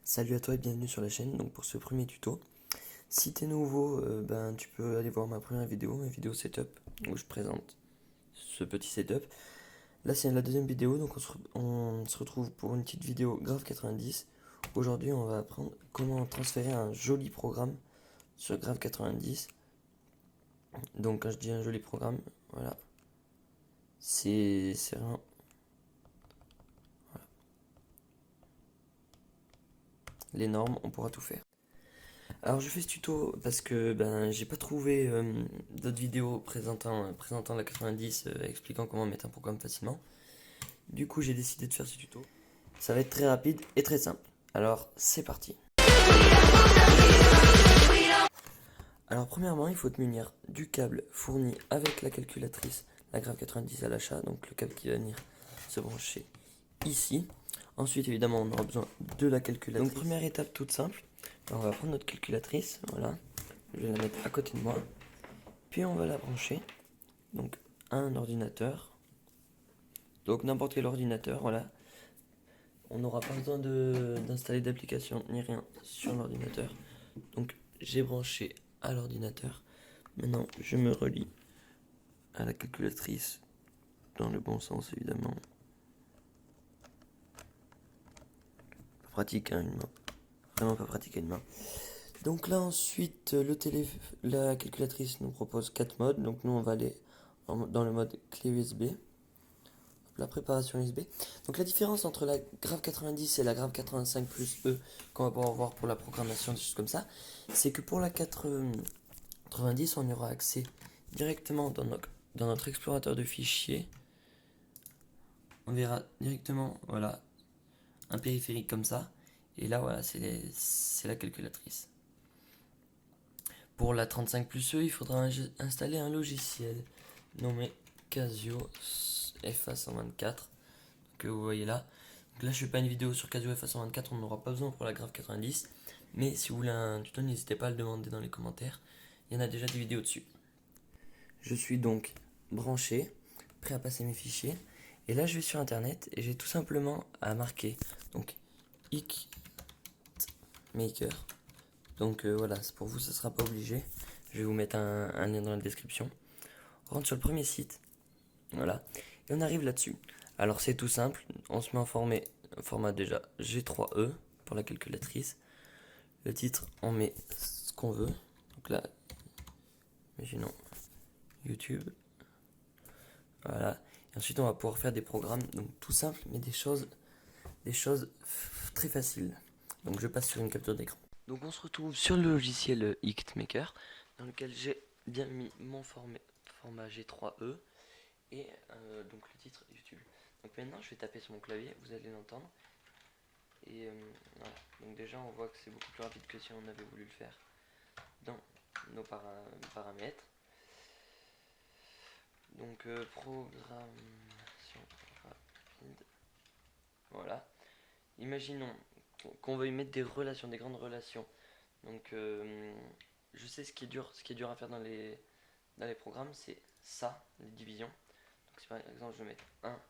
Salut à toi et bienvenue sur la chaîne. Donc pour ce premier tuto, si t'es nouveau, tu peux aller voir ma première vidéo, ma vidéo setup, où je présente ce petit setup. Là c'est la deuxième vidéo, donc on se retrouve pour une petite vidéo Graph 90. Aujourd'hui on va apprendre comment transférer un joli programme sur Graph 90. Donc quand je dis un joli programme, voilà, c'est vraiment les normes, on pourra tout faire. Alors je fais ce tuto parce que j'ai pas trouvé d'autres vidéos présentant la 90 expliquant comment mettre un programme facilement. Du coup j'ai décidé de faire ce tuto. Ça va être très rapide et très simple. Alors c'est parti. Alors premièrement il faut te munir du câble fourni avec la calculatrice, la Graph 90 à l'achat, donc le câble qui va venir se brancher ici. Ensuite évidemment on aura besoin de la calculatrice. Donc première étape toute simple, on va prendre notre calculatrice, voilà. Je vais la mettre à côté de moi. Puis on va la brancher donc à un ordinateur. Donc n'importe quel ordinateur, voilà. On n'aura pas besoin d'installer d'application ni rien sur l'ordinateur. Donc j'ai branché à l'ordinateur. Maintenant je me relie à la calculatrice dans le bon sens évidemment. Pas pratique hein, une main. Vraiment pas pratique à une main. Donc là ensuite la calculatrice nous propose 4 modes. Donc nous on va aller dans le mode clé USB. La préparation USB. Donc la différence entre la Graph 90 et la Graph 85 plus E qu'on va pouvoir voir pour la programmation, des choses comme ça, c'est que pour la 90, on y aura accès directement dans notre explorateur de fichiers. On verra directement, voilà, un périphérique comme ça. Et là, voilà, c'est la calculatrice. Pour la 35 plus E, il faudra installer un logiciel nommé Casio FA124 que vous voyez là. Donc là je fais pas une vidéo sur Casio FA124, on n'aura pas besoin pour la Graph 90. Mais si vous voulez un tuto, n'hésitez pas à le demander dans les commentaires. Il y en a déjà des vidéos dessus. Je suis donc branché, prêt à passer mes fichiers. Et là je vais sur internet et j'ai tout simplement à marquer donc Maker. Donc voilà, pour vous ce sera pas obligé. Je vais vous mettre un lien dans la description. On rentre sur le premier site. Voilà. Et on arrive là-dessus. Alors c'est tout simple, on se met en format déjà G3E pour la calculatrice. Le titre, on met ce qu'on veut. Donc là, imaginons YouTube. Voilà. Et ensuite on va pouvoir faire des programmes, donc tout simple, mais des choses très faciles. Donc je passe sur une capture d'écran. Donc on se retrouve sur le logiciel Maker, dans lequel j'ai bien mis mon format G3E et donc le titre YouTube. Donc maintenant je vais taper sur mon clavier, vous allez l'entendre. Et voilà, donc déjà on voit que c'est beaucoup plus rapide que si on avait voulu le faire dans nos paramètres. Donc programmation rapide. Voilà. Imaginons qu'on veuille mettre des relations, des grandes relations. Donc je sais ce qui est dur à faire dans les programmes, c'est ça, les divisions. Donc si par exemple je veux mettre 1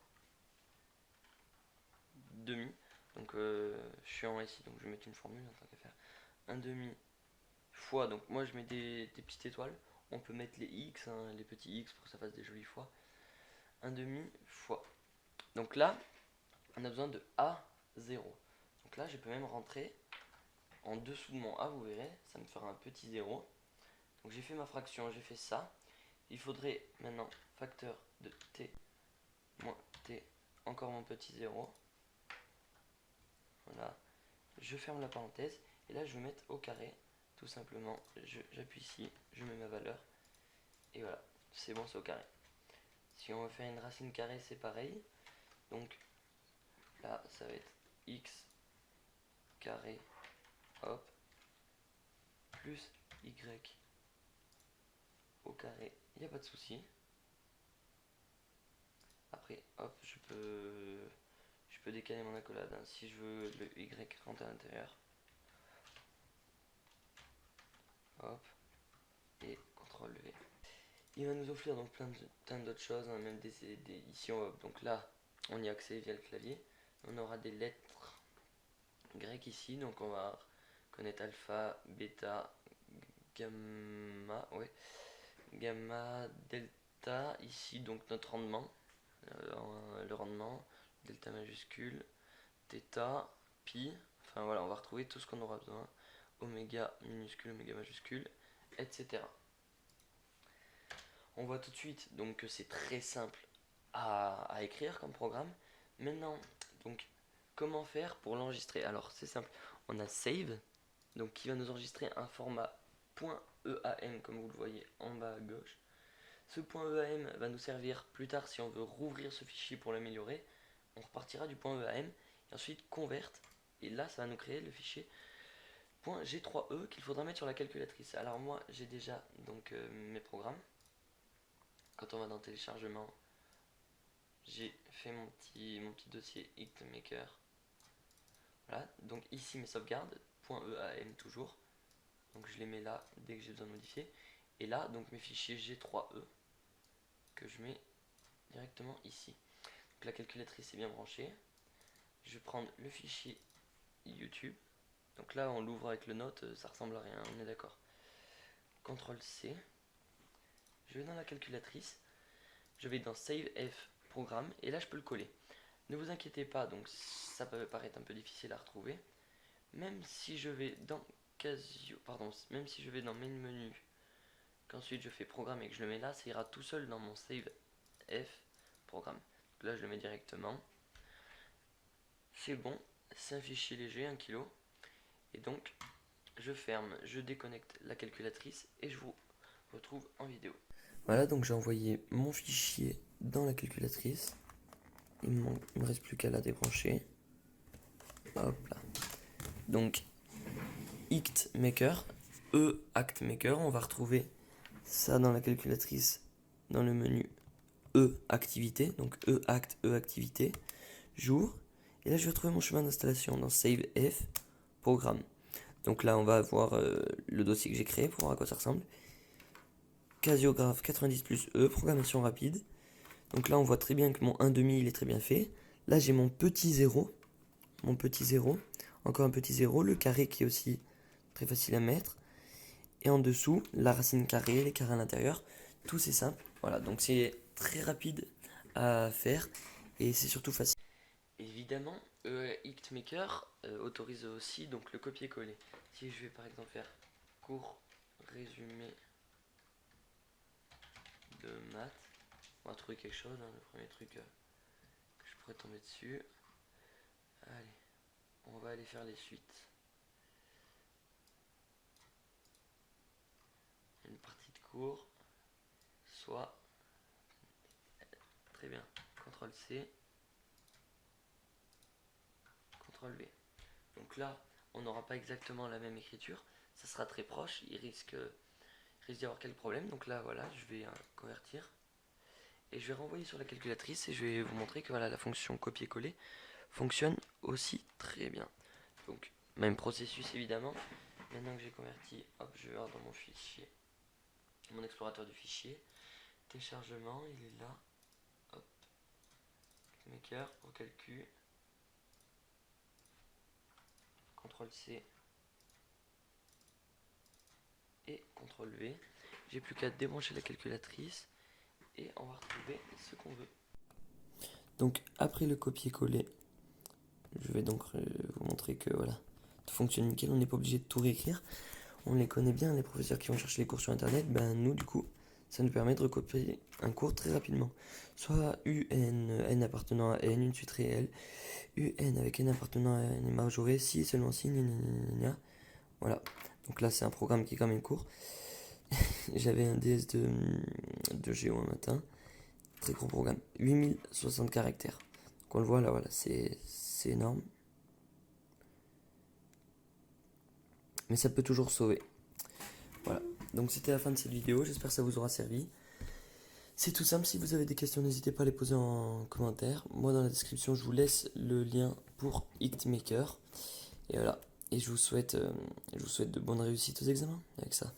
demi, donc je suis en ici, donc je vais mettre une formule en tant qu'à faire 1 demi fois, donc moi je mets des petites étoiles, on peut mettre les x, hein, les petits x pour que ça fasse des jolies fois, 1 demi fois. Donc là, on a besoin de A0. Donc là, je peux même rentrer en dessous de mon A, vous verrez, ça me fera un petit 0. Donc j'ai fait ma fraction, j'ai fait ça. Il faudrait maintenant facteur de t moins t, encore mon petit 0. Voilà, je ferme la parenthèse, et là je vais mettre au carré, tout simplement, j'appuie ici, je mets ma valeur, et voilà, c'est bon, c'est au carré. Si on veut faire une racine carrée, c'est pareil. Donc là, ça va être x carré, hop, plus y au carré, il n'y a pas de souci. Après, hop, je peux décaler mon accolade hein, si je veux le y rentre à l'intérieur. Hop, et CTRL V. Il va nous offrir donc plein d'autres choses, hein, même ici, donc là, on y a accès via le clavier. On aura des lettres grec ici, donc on va connaître alpha, bêta, gamma, ouais, gamma, delta, ici donc notre rendement, le rendement, delta majuscule, θ, pi, enfin voilà, on va retrouver tout ce qu'on aura besoin, oméga minuscule, oméga majuscule, etc. On voit tout de suite donc que c'est très simple à écrire comme programme. Maintenant, donc comment faire pour l'enregistrer? Alors c'est simple, on a save, donc qui va nous enregistrer un format .eam comme vous le voyez en bas à gauche. Ce .eam va nous servir plus tard si on veut rouvrir ce fichier pour l'améliorer. On repartira du .eam et ensuite convert, et là ça va nous créer le fichier .g3e qu'il faudra mettre sur la calculatrice. Alors moi j'ai déjà donc mes programmes. Quand on va dans téléchargement, j'ai fait mon petit dossier IctMaker. Voilà, donc ici mes sauvegardes, .eam toujours. Donc je les mets là dès que j'ai besoin de modifier. Et là, donc mes fichiers G3E que je mets directement ici. Donc la calculatrice est bien branchée. Je vais prendre le fichier YouTube. Donc là, on l'ouvre avec le note, ça ressemble à rien, on est d'accord. CTRL C. Je vais dans la calculatrice. Je vais dans Save F Programme et là je peux le coller. Ne vous inquiétez pas, donc ça peut paraître un peu difficile à retrouver. Même si je vais dans même si je vais dans Main Menu, qu'ensuite je fais Programme et que je le mets là, ça ira tout seul dans mon Save F Programme. Donc là je le mets directement. C'est bon, c'est un fichier léger, 1 kg. Et donc je ferme, je déconnecte la calculatrice et je vous retrouve en vidéo. Voilà, donc j'ai envoyé mon fichier dans la calculatrice. Il me reste plus qu'à la débrancher. Hop là. Donc, IctMaker, E-ActMaker, on va retrouver ça dans la calculatrice, dans le menu E-Activité, donc E-Act, E-Activité, jour. Et là, je vais retrouver mon chemin d'installation dans Save F, Programme. Donc là, on va avoir le dossier que j'ai créé pour voir à quoi ça ressemble. Casiographe 90 plus E, programmation rapide. Donc là, on voit très bien que mon 1,5 il est très bien fait. Là, j'ai mon petit 0. Encore un petit 0. Le carré qui est aussi très facile à mettre. Et en dessous, la racine carrée, les carrés à l'intérieur. Tout c'est simple. Voilà, donc c'est très rapide à faire. Et c'est surtout facile. Évidemment, IctMaker autorise aussi donc le copier-coller. Si je vais par exemple faire cours résumé de maths, on va trouver quelque chose, hein, le premier truc que je pourrais tomber dessus. Allez, on va aller faire les suites. Une partie de cours, soit, très bien, CTRL C, CTRL V. Donc là, on n'aura pas exactement la même écriture, ça sera très proche, il risque d'y avoir quelques problèmes. Donc là, voilà, je vais convertir. Et je vais renvoyer sur la calculatrice et je vais vous montrer que voilà, la fonction copier-coller fonctionne aussi très bien. Donc, même processus évidemment. Maintenant que j'ai converti, hop, je vais voir dans mon fichier, mon explorateur du fichier. Téléchargement, il est là. Hop. Maker pour calcul. CTRL C et CTRL V. J'ai plus qu'à débrancher la calculatrice et on va retrouver ce qu'on veut. Donc après le copier-coller, je vais donc vous montrer que voilà, tout fonctionne nickel, on n'est pas obligé de tout réécrire. On les connaît bien, les professeurs qui vont chercher les cours sur internet, ben nous du coup, ça nous permet de recopier un cours très rapidement. Soit UN, n appartenant à n, une suite réelle, UN avec n appartenant à n majoré, si et seulement si, voilà. Donc là c'est un programme qui est quand même court. J'avais un DS de Géo un matin, très gros programme, 8060 caractères. Donc on le voit là, voilà, c'est énorme. Mais ça peut toujours sauver. Voilà, donc c'était la fin de cette vidéo, j'espère que ça vous aura servi. C'est tout simple, si vous avez des questions, n'hésitez pas à les poser en commentaire. Moi dans la description, je vous laisse le lien pour IctMaker. Et voilà, et je vous souhaite de bonnes réussites aux examens avec ça.